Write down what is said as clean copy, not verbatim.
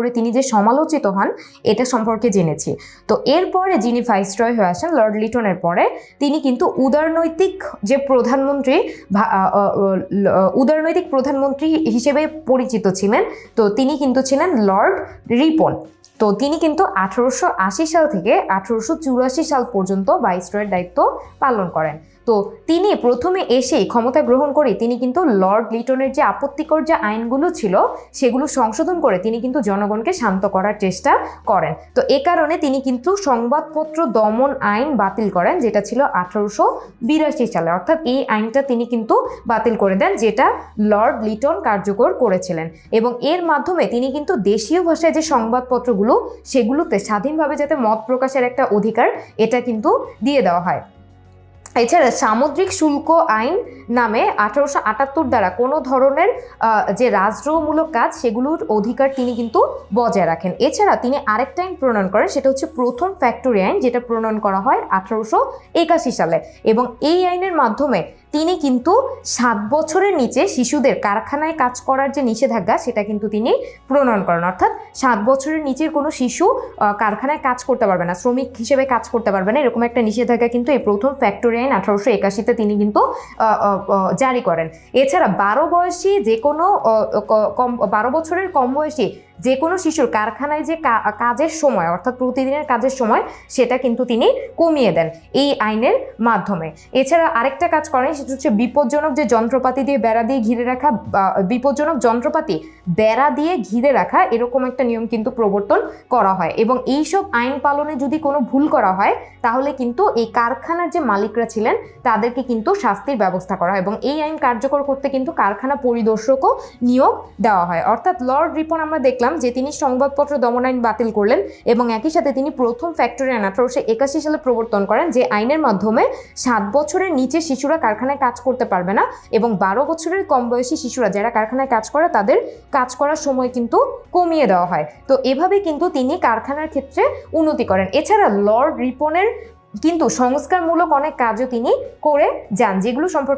করে তিনি যে সমালোচিত হন এটা সম্পর্কে জেনেছি। তো এরপরে যিনি ভাইসরয় হয়ে আসেন লর্ড লিটনের পরে, তিনি কিন্তু উদারনৈতিক প্রধানমন্ত্রী হিসেবে পরিচিত ছিলেন। তো তিনি কিন্তু ছিলেন লর্ড রিপন। তো তিনি কিন্তু 1880 সাল থেকে 1884 সাল পর্যন্ত ভাইসরয়ের দায়িত্ব পালন করেন। তো তিনি প্রথমে এসেই ক্ষমতা গ্রহণ করে তিনি কিন্তু লর্ড লিটনের যে আপত্তিকর যে আইনগুলো ছিল সেগুলো সংশোধন করে তিনি কিন্তু জনগণকে শান্ত করার চেষ্টা করেন। তো এ কারণে তিনি কিন্তু সংবাদপত্র দমন আইন বাতিল করেন, যেটা ছিল 1882 সালে। অর্থাৎ এই আইনটা তিনি কিন্তু বাতিল করে দেন, যেটা লর্ড লিটন কার্যকর করেছিলেন। এবং এর মাধ্যমে তিনি কিন্তু দেশীয় ভাষায় যে সংবাদপত্রগুলো সেগুলোতে স্বাধীনভাবে যাতে মত প্রকাশের একটা অধিকার এটা কিন্তু দিয়ে দেওয়া হয়। এছাড়া সামুদ্রিক শুল্ক আইন নামে 1878 দ্বারা কোনো ধরনের যে রাজদ্রোহমূলক কাজ সেগুলোর অধিকার তিনি কিন্তু বজায় রাখেন। এছাড়া তিনি আরেকটা আইন প্রণয়ন করেন, সেটা হচ্ছে প্রথম ফ্যাক্টরি আইন, যেটা প্রণয়ন করা হয় 1881 সালে। এবং এই আইনের মাধ্যমে তিনি কিন্তু 7 বছরের নিচে শিশুদের কারখানায় কাজ করার যে নিষেধাজ্ঞা সেটা কিন্তু তিনি প্রণয়ন করেন। অর্থাৎ 7 বছরের নিচের কোনো শিশু কারখানায় কাজ করতে পারবে না, শ্রমিক হিসেবে কাজ করতে পারবে না, এরকম একটা নিষেধাজ্ঞা কিন্তু এই প্রথম ফ্যাক্টরি আইন 1881-তে তিনি কিন্তু জারি করেন। এছাড়া 12 বছরের কম বয়সী যে কোনো শিশুর কারখানায় যে কাজের সময় অর্থাৎ প্রতিদিনের কাজের সময় সেটা কিন্তু তিনি কমিয়ে দেন এই আইনের মাধ্যমে। এছাড়া আরেকটা কাজ করেন, সেটা হচ্ছে বিপজ্জনক যে যন্ত্রপাতি দিয়ে বেড়া দিয়ে ঘিরে রাখা, বিপজ্জনক যন্ত্রপাতি বেড়া দিয়ে ঘিরে রাখা, এরকম একটা নিয়ম কিন্তু প্রবর্তন করা হয়। এবং এইসব আইন পালনে যদি কোনো ভুল করা হয় তাহলে কিন্তু এই কারখানার যে মালিকরা ছিলেন তাদেরকে কিন্তু শাস্তির ব্যবস্থা করা হয়। এবং এই আইন কার্যকর করতে কিন্তু কারখানা পরিদর্শকও নিয়োগ দেওয়া হয়। অর্থাৎ লর্ড রিপন আমরা দেখলাম যে তিনি সংবাদপত্র দমন আইন বাতিল করলেন এবং একই সাথে তিনি প্রথম ফ্যাক্টরি আইন 1881 সালে প্রবর্তন করেন, যে আইনের মাধ্যমে 7 বছরের নিচে শিশুরা কারখানায় কাজ করতে পারবে না এবং 12 বছরের কম বয়সী শিশুরা যারা কারখানায় কাজ করে তাদের কাজ করার সময় কিন্তু কমিয়ে দেওয়া হয়। তো এভাবে কিন্তু তিনি কারখানার ক্ষেত্রে উন্নতি করেন। এছাড়া লর্ড রিপনের কিন্তু সংস্কারমূলক অনেক কাজও তিনি করে যান, যেগুলো সম্পর্কে